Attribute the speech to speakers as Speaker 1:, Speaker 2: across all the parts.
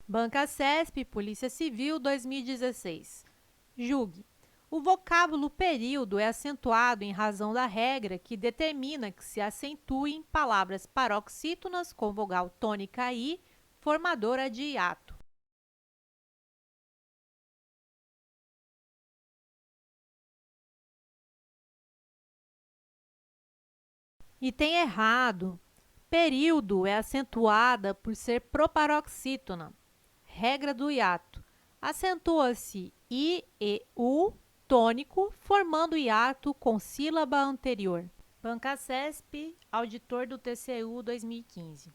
Speaker 1: Banca CESP, Polícia Civil, 2016. Julgue. O vocábulo período é acentuado em razão da regra que determina que se acentuem palavras paroxítonas com vogal tônica I, formadora de hiato. Item errado. Período é acentuada por ser proparoxítona. Regra do hiato. Acentua-se I e U tônico, formando hiato com sílaba anterior. Banca CESP, auditor do TCU 2015.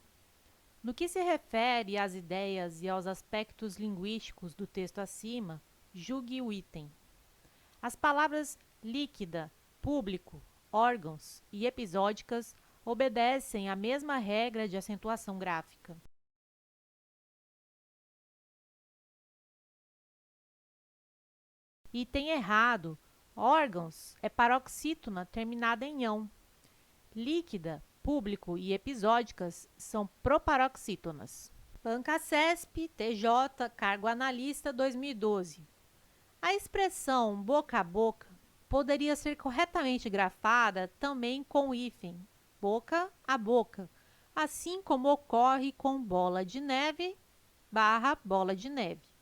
Speaker 1: No que se refere às ideias e aos aspectos linguísticos do texto acima, julgue o item. As palavras líquida, público, órgãos e episódicas obedecem à mesma regra de acentuação gráfica. Item errado. Órgãos é paroxítona terminada em ão. Líquida, público e episódicas são proparoxítonas. Banca CESP, TJ, Cargo Analista 2012. A expressão boca a boca poderia ser corretamente grafada também com hífen, boca a boca, assim como ocorre com bola de neve barra bola de neve.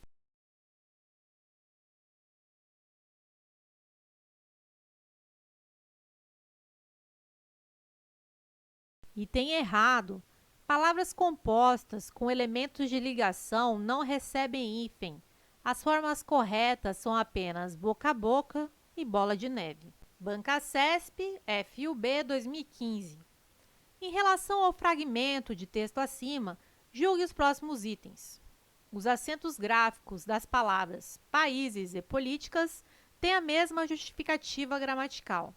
Speaker 1: Item errado. Palavras compostas com elementos de ligação não recebem hífen. As formas corretas são apenas boca a boca e bola de neve. Banca CESP, FUB 2015. Em relação ao fragmento de texto acima, julgue os próximos itens. Os acentos gráficos das palavras países e políticas têm a mesma justificativa gramatical.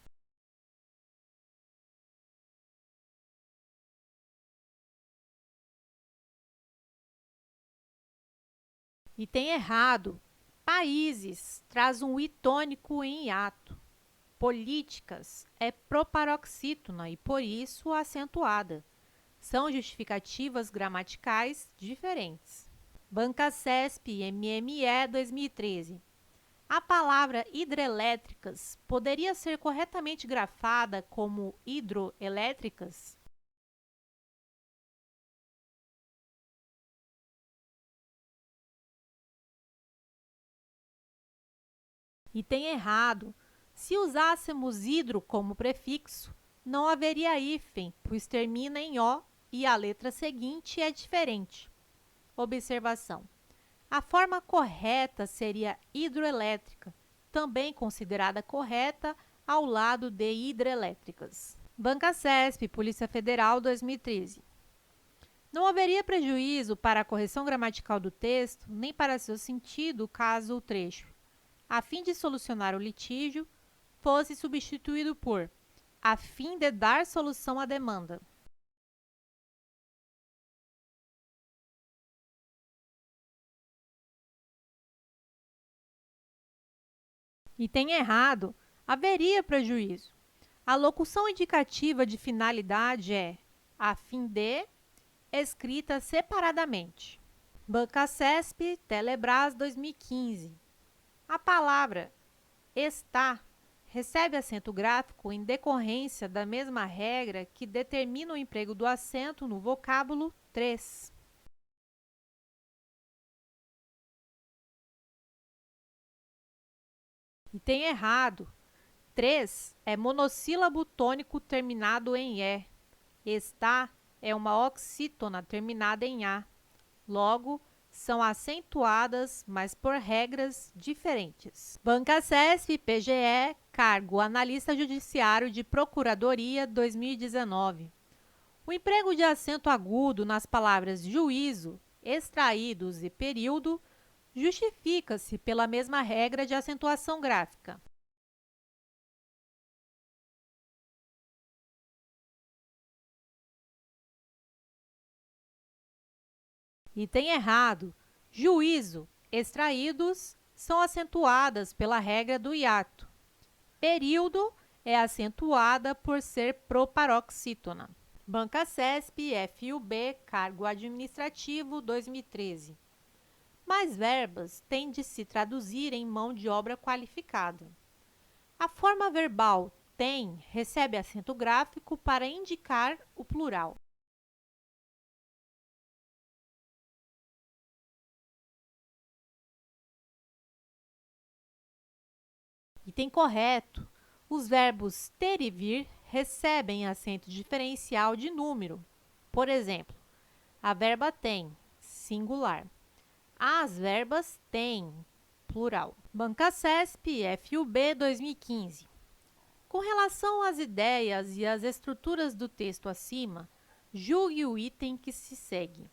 Speaker 1: Item errado. Países traz um I tônico em hiato. Políticas é proparoxítona e, por isso, acentuada. São justificativas gramaticais diferentes. Banca CESP, MME 2013. A palavra hidrelétricas poderia ser corretamente grafada como hidroelétricas? Item errado. Se usássemos hidro como prefixo, não haveria hífen, pois termina em O e a letra seguinte é diferente. Observação. A forma correta seria hidroelétrica, também considerada correta ao lado de hidrelétricas. Banca CESP, Polícia Federal, 2013. Não haveria prejuízo para a correção gramatical do texto, nem para seu sentido, caso o trecho, a fim de solucionar o litígio, fosse substituído por a fim de dar solução à demanda. Item errado. Haveria prejuízo. A locução indicativa de finalidade é a fim de, escrita separadamente. Banca CESP, Telebrás 2015. A palavra está recebe acento gráfico em decorrência da mesma regra que determina o emprego do acento no vocábulo 3. Item errado. 3 é monossílabo tônico terminado em E. Está é uma oxítona terminada em A. Logo, são acentuadas, mas por regras diferentes. Banca CESP, PGE, Cargo Analista Judiciário de Procuradoria 2019. O emprego de acento agudo nas palavras juízo, extraídos e período justifica-se pela mesma regra de acentuação gráfica. Item errado. Juízo, extraídos, são acentuadas pela regra do hiato. Período é acentuada por ser proparoxítona. Banca CESP, FUB, Cargo Administrativo, 2013. mais verbas têm de se traduzir em mão de obra qualificada. A forma verbal tem recebe acento gráfico para indicar o plural. Item correto. Os verbos ter e vir recebem acento diferencial de número. Por exemplo, a verba tem, singular. As verbas têm, plural. Banca CESP FUB 2015. Com relação às ideias e às estruturas do texto acima, julgue o item que se segue.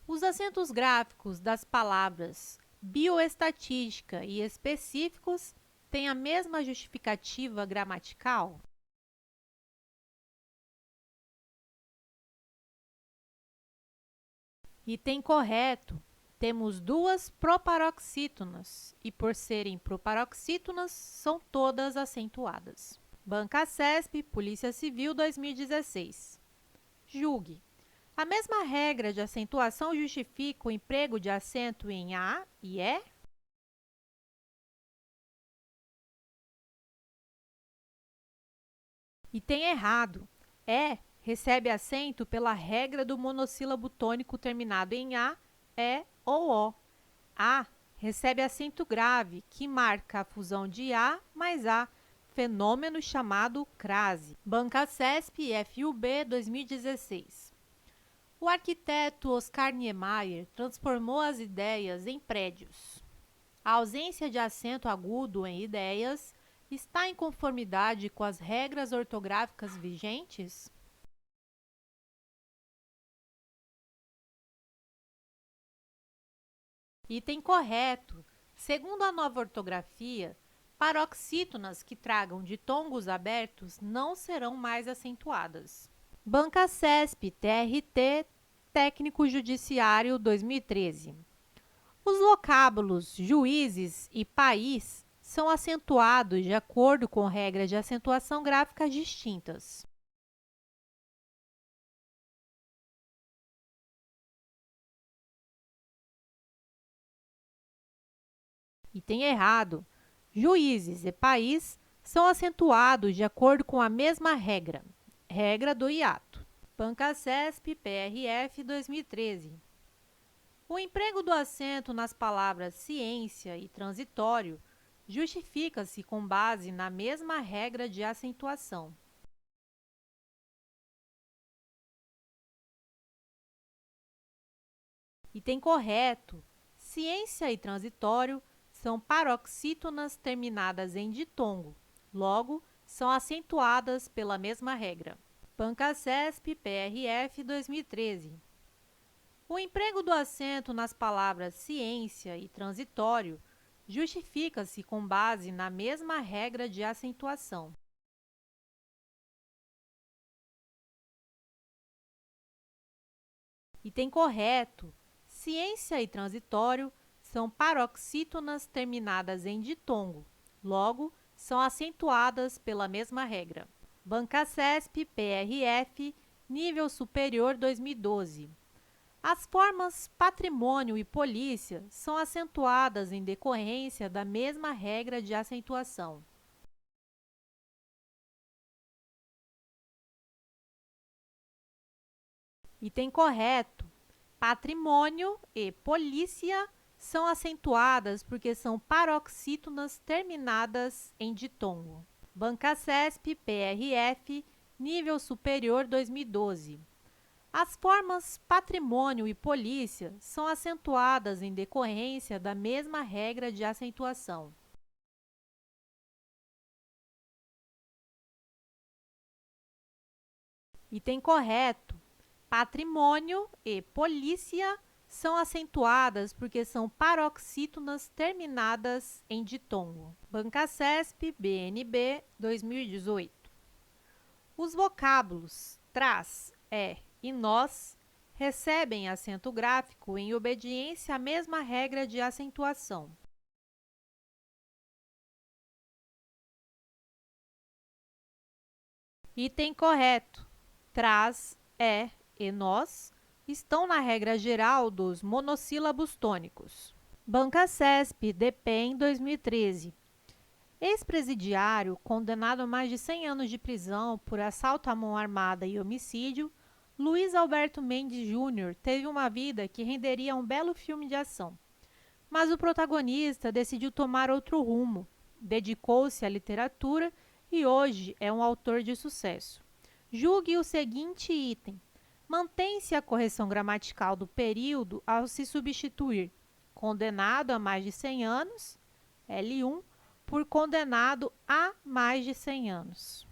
Speaker 1: Os acentos gráficos das palavras bioestatística e específicos têm a mesma justificativa gramatical? Item correto. Temos duas proparoxítonas e, por serem proparoxítonas, são todas acentuadas. Banca CESP, Polícia Civil 2016. Julgue. A mesma regra de acentuação justifica o emprego de acento em A e E? Item errado. E recebe acento pela regra do monossílabo tônico terminado em A, E ou O. A recebe acento grave, que marca a fusão de A mais A, fenômeno chamado crase. Banca CESP FUB 2016. O arquiteto Oscar Niemeyer transformou as ideias em prédios. A ausência de acento agudo em ideias está em conformidade com as regras ortográficas vigentes? Item correto. Segundo a nova ortografia, paroxítonas que tragam ditongos abertos não serão mais acentuadas. Banca CESP, TRT, Técnico Judiciário 2013. Os vocábulos juízes e país são acentuados de acordo com regras de acentuação gráfica distintas. Item errado. Juízes e país são acentuados de acordo com a mesma regra, regra do hiato. Banca CESP, PRF 2013. O emprego do acento nas palavras ciência e transitório justifica-se com base na mesma regra de acentuação. Item correto. Ciência e transitório são paroxítonas terminadas em ditongo, logo, são acentuadas pela mesma regra. Banca CESP, PRF 2013. O emprego do acento nas palavras ciência e transitório justifica-se com base na mesma regra de acentuação. Item correto. Ciência e transitório são paroxítonas terminadas em ditongo, logo, são acentuadas pela mesma regra. Banca CESP, PRF, nível superior 2012. As formas patrimônio e polícia são acentuadas em decorrência da mesma regra de acentuação. Item correto. Patrimônio e polícia são acentuadas porque são paroxítonas terminadas em ditongo. Banca CESP, PRF, nível superior 2012. As formas patrimônio e polícia são acentuadas em decorrência da mesma regra de acentuação. Item correto. Patrimônio e polícia são acentuadas porque são paroxítonas terminadas em ditongo. Banca CESP, BNB, 2018. Os vocábulos traz, e nós recebem acento gráfico em obediência à mesma regra de acentuação. Item correto. Traz, e nós estão na regra geral dos monossílabos tônicos. Banca CESP, DPEM 2013. Ex-presidiário, condenado a mais de 100 anos de prisão por assalto à mão armada e homicídio, Luiz Alberto Mendes Júnior teve uma vida que renderia um belo filme de ação. Mas o protagonista decidiu tomar outro rumo, dedicou-se à literatura e hoje é um autor de sucesso. Julgue o seguinte item: mantém-se a correção gramatical do período ao se substituir condenado a mais de 100 anos, L1, por condenado a mais de 100 anos.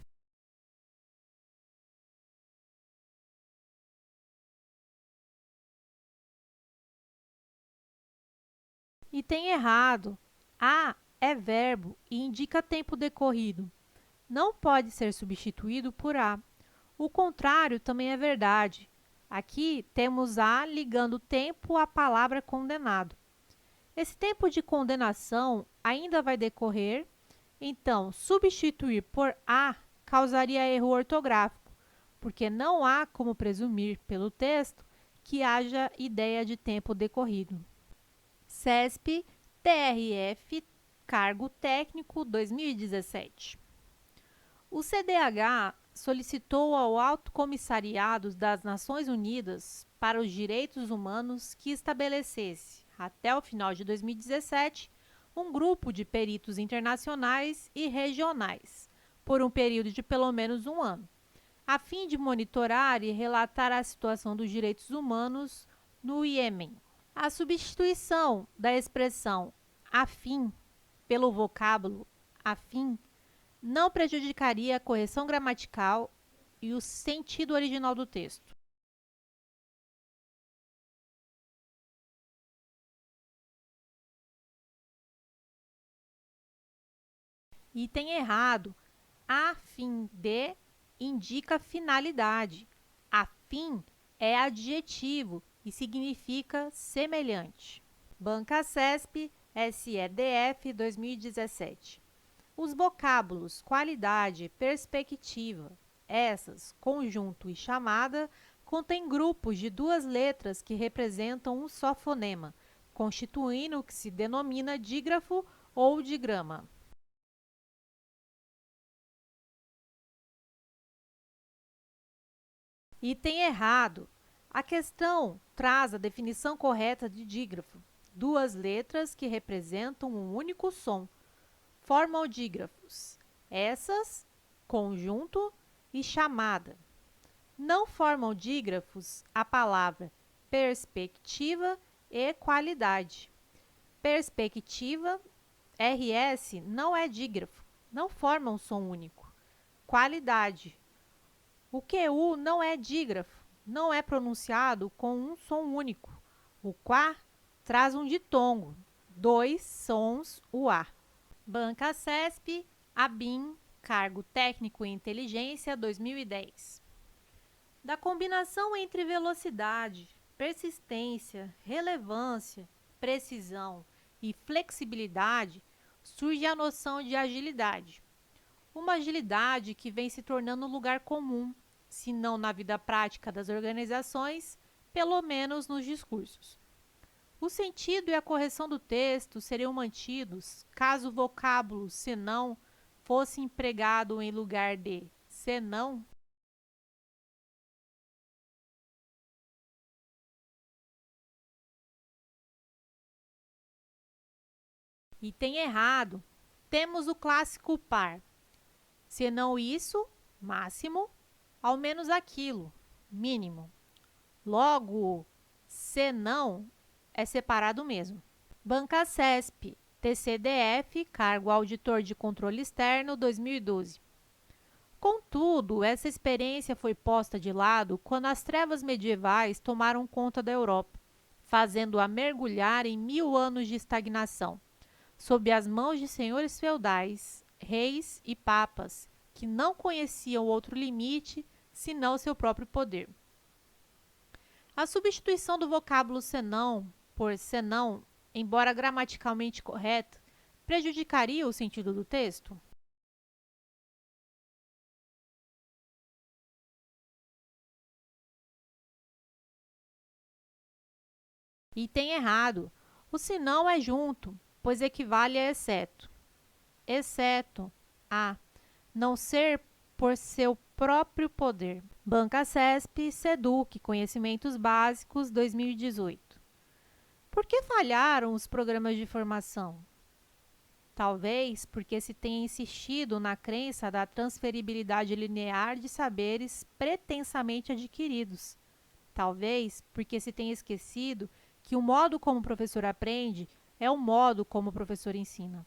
Speaker 1: Item errado. A é verbo e indica tempo decorrido. Não pode ser substituído por a. O contrário também é verdade. Aqui temos a ligando o tempo à palavra condenado. Esse tempo de condenação ainda vai decorrer, então substituir por a causaria erro ortográfico, porque não há como presumir pelo texto que haja ideia de tempo decorrido. CESP, TRF, Cargo Técnico 2017. O CDH solicitou ao Alto Comissariado das Nações Unidas para os Direitos Humanos que estabelecesse, até o final de 2017, um grupo de peritos internacionais e regionais, por um período de pelo menos um ano, a fim de monitorar e relatar a situação dos direitos humanos no Iêmen. A substituição da expressão afim pelo vocábulo afim não prejudicaria a correção gramatical e o sentido original do texto. Item errado. A fim de indica finalidade. A fim é adjetivo e significa semelhante. Banca CESP, SEDF 2017. Os vocábulos qualidade, perspectiva, essas, conjunto e chamada, contêm grupos de duas letras que representam um só fonema, constituindo o que se denomina dígrafo ou digrama. Item errado. A questão traz a definição correta de dígrafo. Duas letras que representam um único som. Formam dígrafos. Essas, conjunto e chamada. Não formam dígrafos a palavra perspectiva e qualidade. Perspectiva, RS, não é dígrafo, não forma um som único. Qualidade. O QU não é dígrafo, não é pronunciado com um som único. O quá traz um ditongo, dois sons UA. Banca CESP, ABIN, Cargo Técnico e Inteligência 2010. Da combinação entre velocidade, persistência, relevância, precisão e flexibilidade, surge a noção de agilidade. Uma agilidade que vem se tornando um lugar comum, se não na vida prática das organizações, pelo menos nos discursos. O sentido e a correção do texto seriam mantidos caso o vocábulo senão fosse empregado em lugar de senão. Item errado. Temos o clássico par. Senão isso, máximo, ao menos aquilo, mínimo. Logo, senão é separado mesmo. Banca CESP, TCDF, Cargo Auditor de Controle Externo 2012. Contudo, essa experiência foi posta de lado quando as trevas medievais tomaram conta da Europa, fazendo-a mergulhar em 1000 anos de estagnação, sob as mãos de senhores feudais, reis e papas, que não conheciam outro limite senão seu próprio poder. A substituição do vocábulo senão por senão, embora gramaticalmente correta, prejudicaria o sentido do texto? Item errado. O senão é junto, pois equivale a exceto. Exceto a não ser por seu próprio poder. Banca CESP, SEDUC, Conhecimentos Básicos, 2018. Por que falharam os programas de formação? Talvez porque se tenha insistido na crença da transferibilidade linear de saberes pretensamente adquiridos. Talvez porque se tenha esquecido que o modo como o professor aprende é o modo como o professor ensina.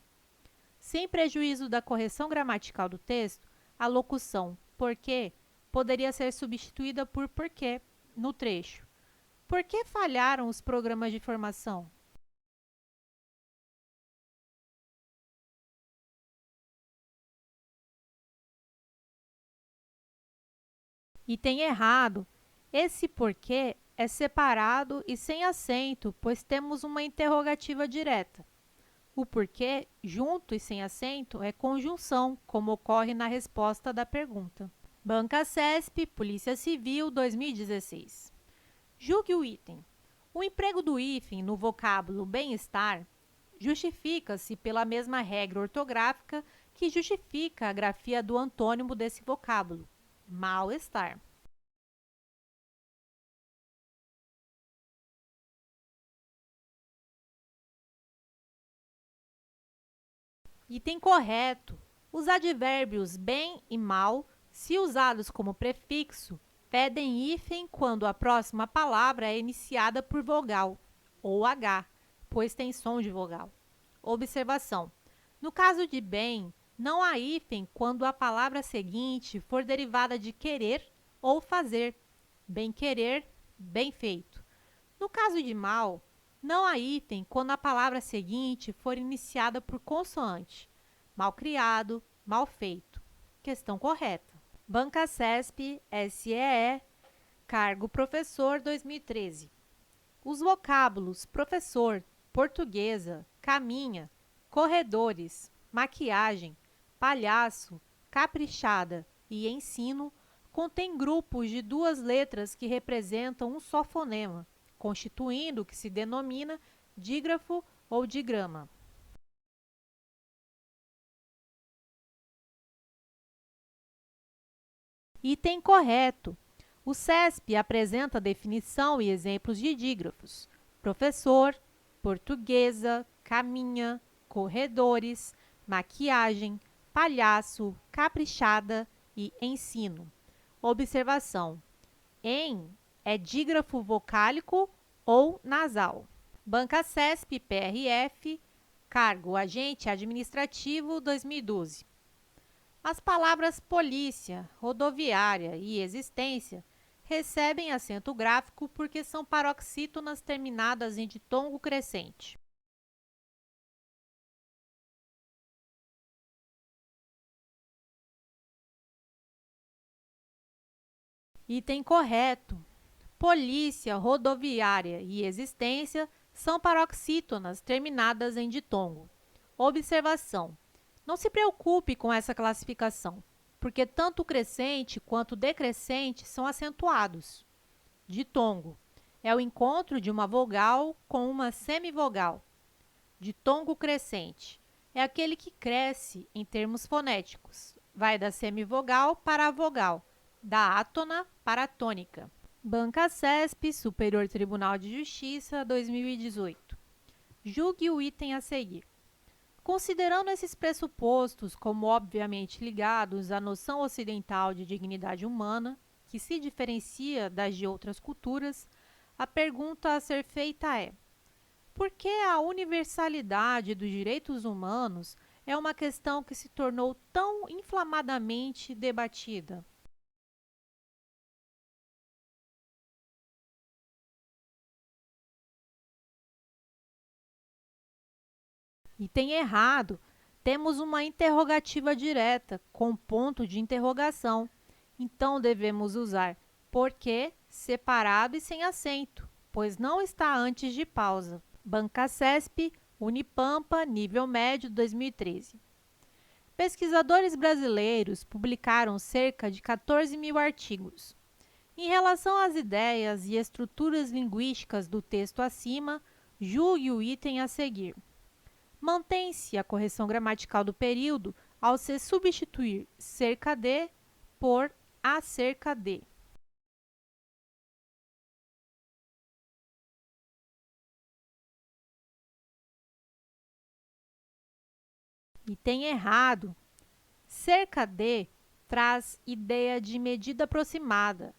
Speaker 1: Sem prejuízo da correção gramatical do texto, a locução porque poderia ser substituída por porquê no trecho. Por que falharam os programas de formação? Item errado. Esse porquê é separado e sem acento, pois temos uma interrogativa direta. O porquê, junto e sem acento, é conjunção, como ocorre na resposta da pergunta. Banca CESP, Polícia Civil, 2016. Julgue o item. O emprego do hífen no vocábulo bem-estar justifica-se pela mesma regra ortográfica que justifica a grafia do antônimo desse vocábulo, mal-estar. Item correto. Os advérbios bem e mal, se usados como prefixo, pedem hífen quando a próxima palavra é iniciada por vogal, ou H, pois tem som de vogal. Observação. No caso de bem, não há hífen quando a palavra seguinte for derivada de querer ou fazer. Bem querer, bem feito. No caso de mal, não há hífen quando a palavra seguinte for iniciada por consoante. Mal criado, mal feito. Questão correta. Banca CESP, SEE, cargo professor 2013. Os vocábulos professor, portuguesa, caminha, corredores, maquiagem, palhaço, caprichada e ensino contêm grupos de duas letras que representam um só fonema, constituindo o que se denomina dígrafo ou digrama. Item correto. O CESP apresenta definição e exemplos de dígrafos: professor, portuguesa, caminha, corredores, maquiagem, palhaço, caprichada e ensino. Observação: em é dígrafo vocálico ou nasal. Banca CESP PRF, cargo agente administrativo 2012. As palavras polícia, rodoviária e existência recebem acento gráfico porque são paroxítonas terminadas em ditongo crescente. Item correto. Polícia, rodoviária e existência são paroxítonas terminadas em ditongo. Observação. Não se preocupe com essa classificação, porque tanto o crescente quanto o decrescente são acentuados. Ditongo é o encontro de uma vogal com uma semivogal. Ditongo crescente é aquele que cresce em termos fonéticos. Vai da semivogal para a vogal, da átona para a tônica. Banca CESP, Superior Tribunal de Justiça, 2018. Julgue o item a seguir. Considerando esses pressupostos como obviamente ligados à noção ocidental de dignidade humana, que se diferencia das de outras culturas, a pergunta a ser feita é: por que a universalidade dos direitos humanos é uma questão que se tornou tão inflamadamente debatida? Item errado. Temos uma interrogativa direta com ponto de interrogação. Então, devemos usar porquê separado e sem acento, pois não está antes de pausa. Banca CESP, Unipampa, nível médio, 2013. Pesquisadores brasileiros publicaram cerca de 14 mil artigos. Em relação às ideias e estruturas linguísticas do texto acima, julgue o item a seguir. Mantém-se a correção gramatical do período ao se substituir cerca de por acerca de. Item errado. Cerca de traz ideia de medida aproximada.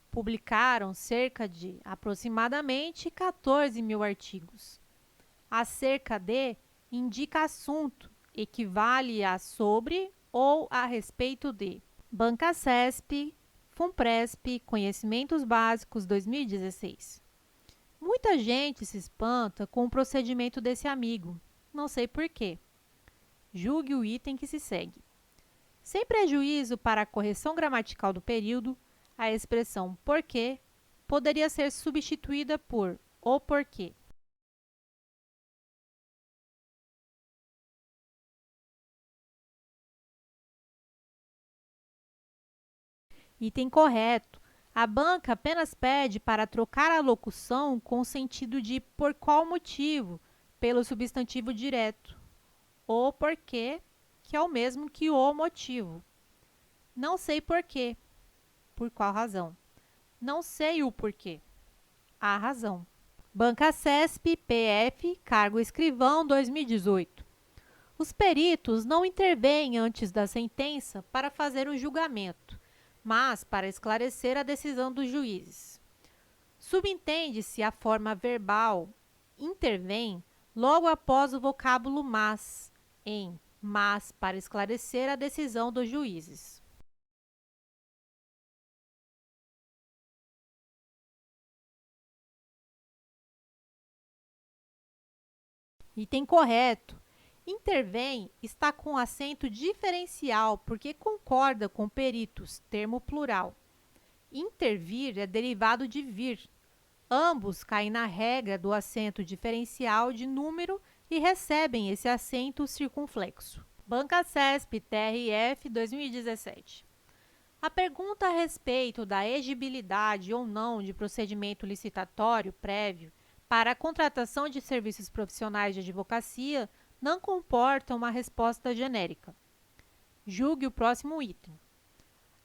Speaker 1: Publicaram cerca de aproximadamente 14 mil artigos. Acerca de indica assunto, equivale a sobre ou a respeito de. Banca CESP, FUNPRESP, Conhecimentos Básicos 2016. Muita gente se espanta com o procedimento desse amigo. Não sei por quê. Julgue o item que se segue. Sem prejuízo para a correção gramatical do período, a expressão porque poderia ser substituída por o porquê. Item correto. A banca apenas pede para trocar a locução com o sentido de por qual motivo, pelo substantivo direto. O porquê, que é o mesmo que o motivo. Não sei porquê. Por qual razão? Não sei o porquê. A razão. Banca CESP, PF, cargo escrivão 2018. Os peritos não intervêm antes da sentença para fazer um julgamento, mas para esclarecer a decisão dos juízes. Subentende-se a forma verbal intervém logo após o vocábulo mas, em mas para esclarecer a decisão dos juízes. Item correto. Intervém está com acento diferencial porque concorda com peritos, termo plural. Intervir é derivado de vir. Ambos caem na regra do acento diferencial de número e recebem esse acento circunflexo. Banca CESP, TRF 2017. A pergunta a respeito da exigibilidade ou não de procedimento licitatório prévio para a contratação de serviços profissionais de advocacia não comporta uma resposta genérica. Julgue o próximo item.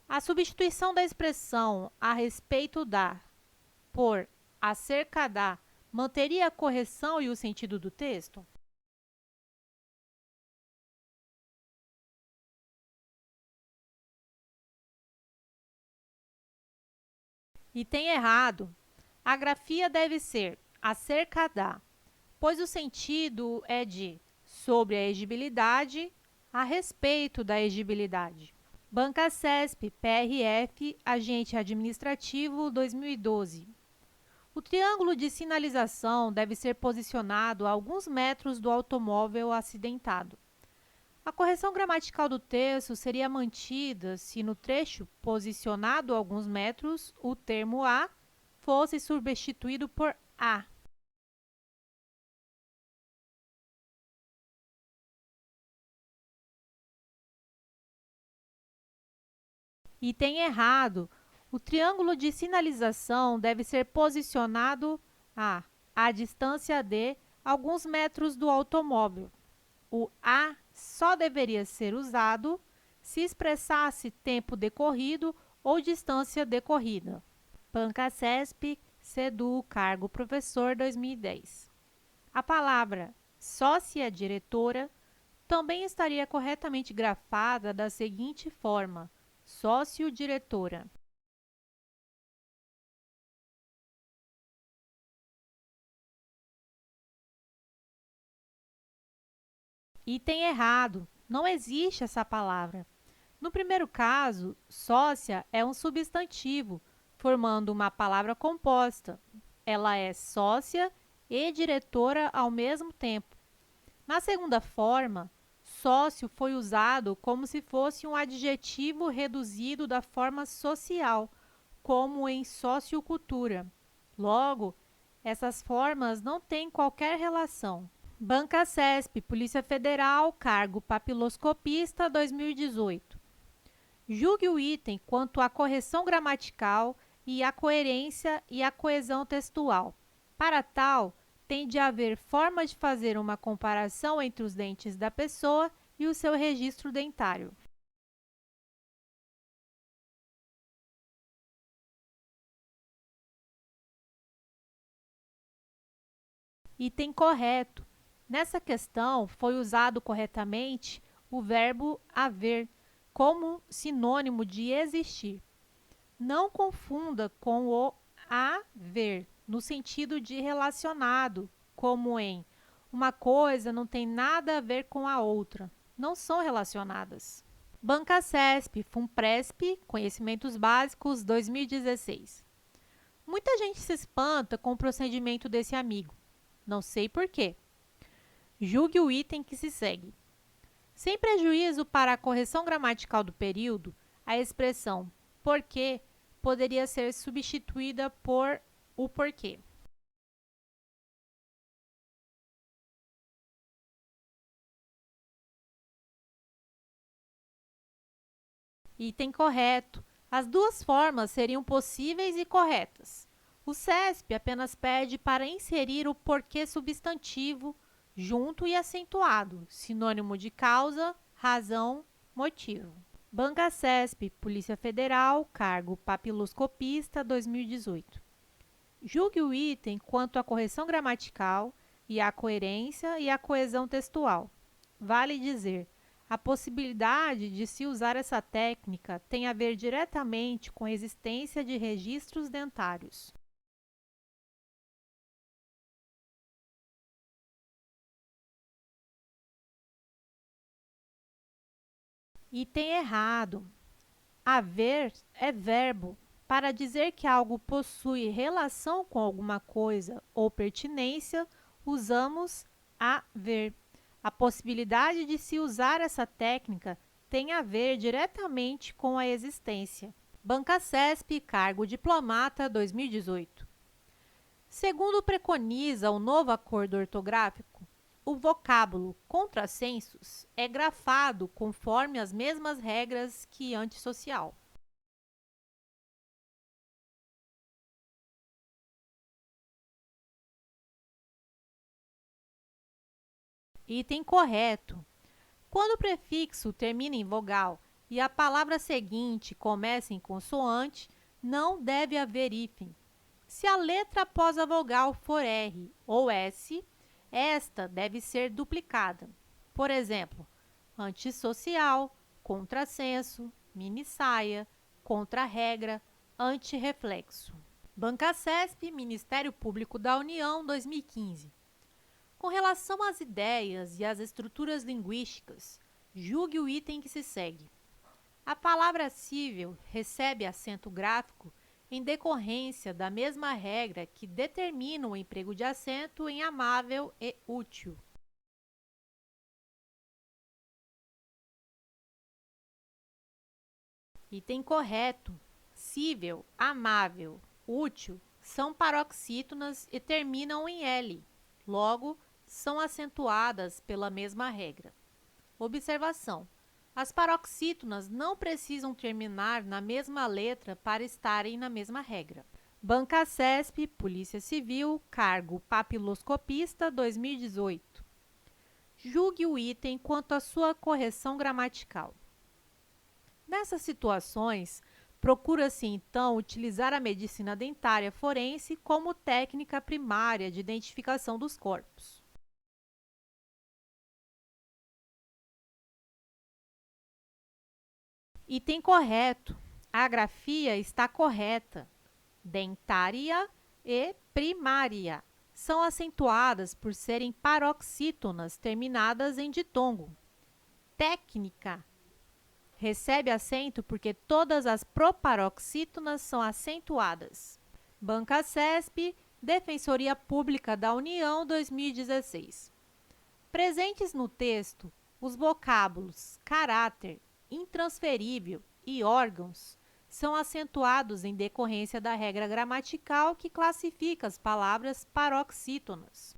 Speaker 1: A substituição da expressão a respeito da por acerca da manteria a correção e o sentido do texto? Item errado. A grafia deve ser acerca da, pois o sentido é de sobre a exigibilidade, a respeito da exigibilidade. Banca CESP, PRF, Agente Administrativo 2012. O triângulo de sinalização deve ser posicionado a alguns metros do automóvel acidentado. A correção gramatical do texto seria mantida se no trecho posicionado a alguns metros, o termo a fosse substituído por a. Item errado. O triângulo de sinalização deve ser posicionado a distância de alguns metros do automóvel. O a só deveria ser usado se expressasse tempo decorrido ou distância decorrida. Banca CESP, CEDU, cargo professor 2010. A palavra sócia-diretora também estaria corretamente grafada da seguinte forma: sócio-diretora. Item errado. Não existe essa palavra. No primeiro caso, sócia é um substantivo, formando uma palavra composta. Ela é sócia e diretora ao mesmo tempo. Na segunda forma, sócio foi usado como se fosse um adjetivo reduzido da forma social, como em sociocultura. Logo, essas formas não têm qualquer relação. Banca CESP, Polícia Federal, cargo papiloscopista 2018. Julgue o item quanto à correção gramatical e a coerência e a coesão textual. Para tal, tem de haver forma de fazer uma comparação entre os dentes da pessoa e o seu registro dentário. Item correto. Nessa questão, foi usado corretamente o verbo haver como sinônimo de existir. Não confunda com o haver, no sentido de relacionado, como em uma coisa não tem nada a ver com a outra. Não são relacionadas. Banca CESP, FUNPRESP, Conhecimentos Básicos 2016. Muita gente se espanta com o procedimento desse amigo. Não sei por quê. Julgue o item que se segue. Sem prejuízo para a correção gramatical do período, a expressão porque poderia ser substituída por o porquê. Item correto. As duas formas seriam possíveis e corretas. O CESP apenas pede para inserir o porquê substantivo junto e acentuado, sinônimo de causa, razão, motivo. Banca CESP, Polícia Federal, cargo papiloscopista 2018. Julgue o item quanto à correção gramatical e à coerência e à coesão textual. Vale dizer, a possibilidade de se usar essa técnica tem a ver diretamente com a existência de registros dentários. Item errado. Haver é verbo. Para dizer que algo possui relação com alguma coisa ou pertinência, usamos haver. A possibilidade de se usar essa técnica tem a ver diretamente com a existência. Banca CESP, cargo diplomata 2018. Segundo preconiza o novo acordo ortográfico, o vocábulo contrassensos é grafado conforme as mesmas regras que antissocial. Item correto. Quando o prefixo termina em vogal e a palavra seguinte começa em consoante, não deve haver hífen. Se a letra após a vogal for R ou S, esta deve ser duplicada. Por exemplo, antissocial, contrassenso, mini-saia, contra-regra, antirreflexo. Banca CESP, Ministério Público da União, 2015. Com relação às ideias e às estruturas linguísticas, julgue o item que se segue. A palavra cível recebe acento gráfico em decorrência da mesma regra que determina o emprego de acento em amável e útil. Item correto. Cível, amável, útil são paroxítonas e terminam em L. Logo, são acentuadas pela mesma regra. Observação: as paroxítonas não precisam terminar na mesma letra para estarem na mesma regra. Banca CESP, Polícia Civil, cargo papiloscopista 2018. Julgue o item quanto à sua correção gramatical. Nessas situações, procura-se então utilizar a medicina dentária forense como técnica primária de identificação dos corpos. Item correto. A grafia está correta. Dentária e primária são acentuadas por serem paroxítonas terminadas em ditongo. Técnica recebe acento porque todas as proparoxítonas são acentuadas. Banca CESP, Defensoria Pública da União, 2016. Presentes no texto, os vocábulos caráter, intransferível e órgãos são acentuados em decorrência da regra gramatical que classifica as palavras paroxítonas.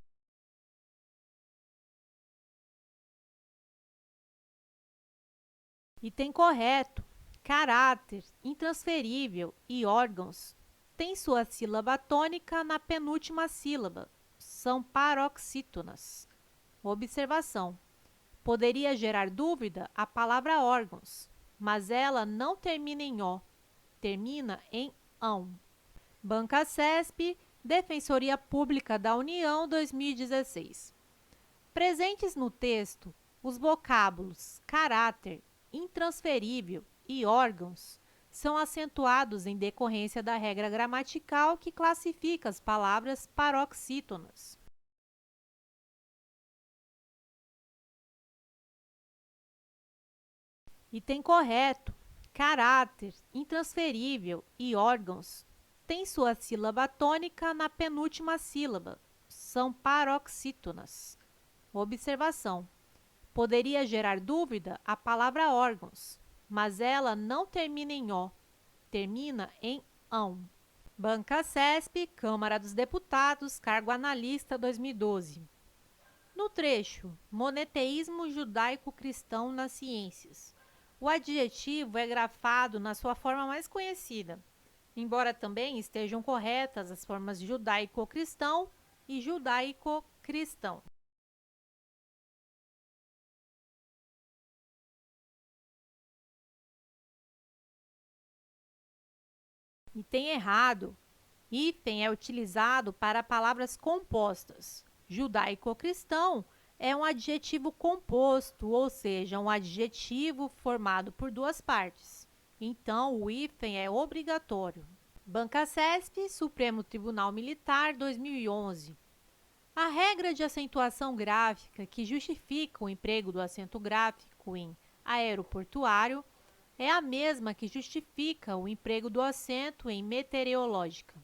Speaker 1: Item correto. Caráter, intransferível e órgãos têm sua sílaba tônica na penúltima sílaba. São paroxítonas. Observação: poderia gerar dúvida a palavra órgãos, mas ela não termina em O, termina em ão. Banca CESP, Defensoria Pública da União, 2016. Presentes no texto, os vocábulos caráter, intransferível e órgãos são acentuados em decorrência da regra gramatical que classifica as palavras paroxítonas. Item correto: caráter, intransferível e órgãos têm sua sílaba tônica na penúltima sílaba. São paroxítonas. Observação: poderia gerar dúvida a palavra órgãos, mas ela não termina em O, termina em ão. Banca CESP, Câmara dos Deputados, cargo analista, 2012. No trecho Monoteísmo judaico-cristão nas ciências, o adjetivo é grafado na sua forma mais conhecida, embora também estejam corretas as formas judaico-cristão e judaico-cristão. Item errado: hífen é utilizado para palavras compostas. Judaico-cristão é um adjetivo composto, ou seja, um adjetivo formado por duas partes. Então, o hífen é obrigatório. Banca CESP, Supremo Tribunal Militar, 2011. A regra de acentuação gráfica que justifica o emprego do acento gráfico em aeroportuário é a mesma que justifica o emprego do acento em meteorológica.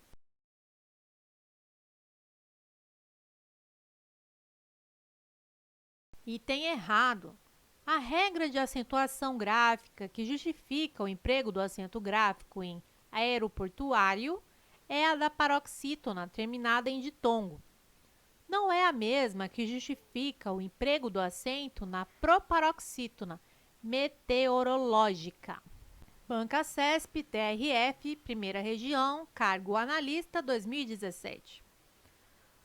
Speaker 1: Item errado: a regra de acentuação gráfica que justifica o emprego do acento gráfico em aeroportuário é a da paroxítona terminada em ditongo. Não é a mesma que justifica o emprego do acento na proparoxítona meteorológica. Banca CESP, TRF, Primeira Região, cargo analista, 2017.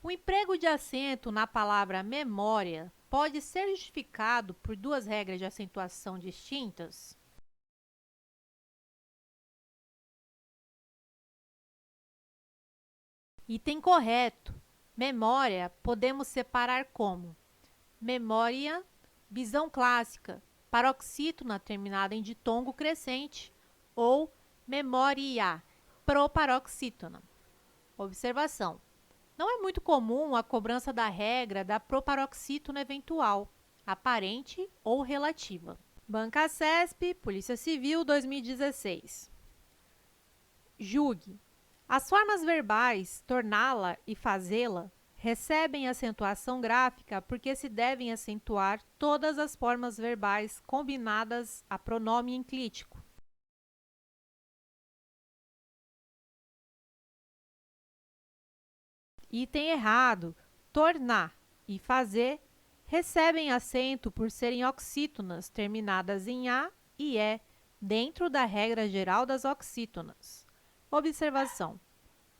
Speaker 1: O emprego de acento na palavra memória pode ser justificado por duas regras de acentuação distintas? Item correto: memória podemos separar como memória, visão clássica, paroxítona terminada em ditongo crescente, ou memória, proparoxítona. Observação: não é muito comum a cobrança da regra da proparoxítona eventual, aparente ou relativa. Banca CESP, Polícia Civil, 2016. Julgue: as formas verbais torná-la e fazê-la recebem acentuação gráfica porque se devem acentuar todas as formas verbais combinadas a pronome enclítico. Item errado: tornar e fazer recebem acento por serem oxítonas terminadas em A e E, dentro da regra geral das oxítonas. Observação: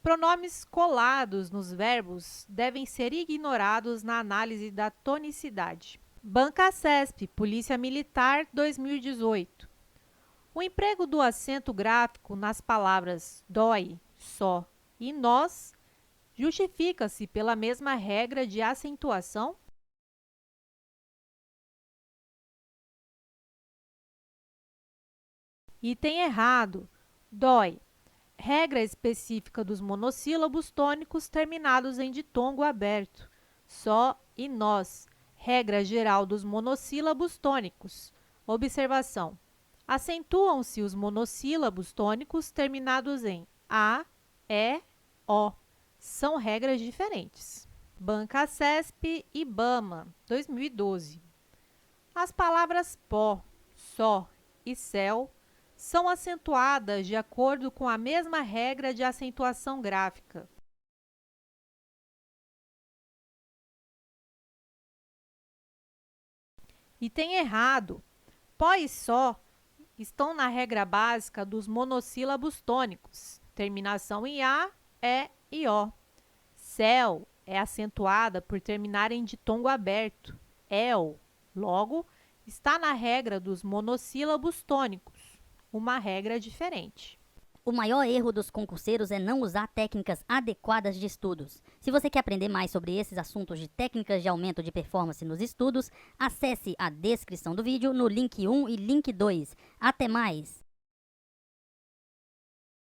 Speaker 1: pronomes colados nos verbos devem ser ignorados na análise da tonicidade. Banca CESP, Polícia Militar, 2018. O emprego do acento gráfico nas palavras dói, só e nós justifica-se pela mesma regra de acentuação? Item errado: dói, regra específica dos monossílabos tônicos terminados em ditongo aberto. Só e nós, regra geral dos monossílabos tônicos. Observação: acentuam-se os monossílabos tônicos terminados em A, E, O. São regras diferentes. Banca CESP e IBAMA, 2012. As palavras pó, só e céu são acentuadas de acordo com a mesma regra de acentuação gráfica. Item errado: pó e só estão na regra básica dos monossílabos tônicos. terminação em A é IO. Céu é acentuada por terminar em ditongo aberto, EL. Logo, está na regra dos monossílabos tônicos, uma regra diferente.
Speaker 2: O maior erro dos concurseiros é não usar técnicas adequadas de estudos. Se você quer aprender mais sobre esses assuntos de técnicas de aumento de performance nos estudos, acesse a descrição do vídeo no link 1 e link 2. Até mais!